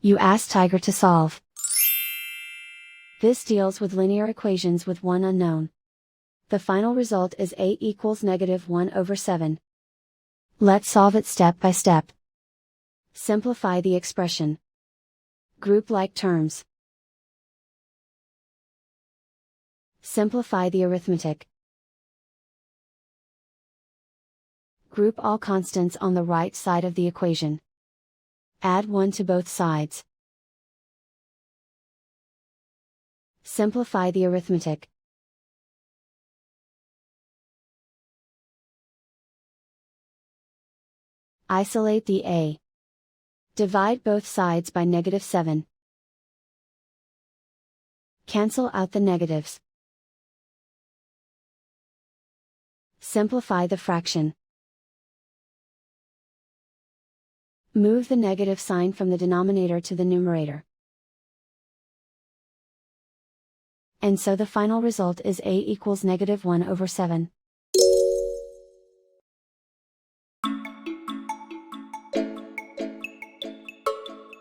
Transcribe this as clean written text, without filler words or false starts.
You ask Tiger to solve. This deals with linear equations with one unknown. The final result is a equals -1/7. Let's solve it step by step. Simplify the expression. Group like terms. Simplify the arithmetic. Group all constants on the right side of the equation. Add 1 to both sides. Simplify the arithmetic. Isolate the a. Divide both sides by -7. Cancel out the negatives. Simplify the fraction. Move the negative sign from the denominator to the numerator. And so the final result is a equals -1/7.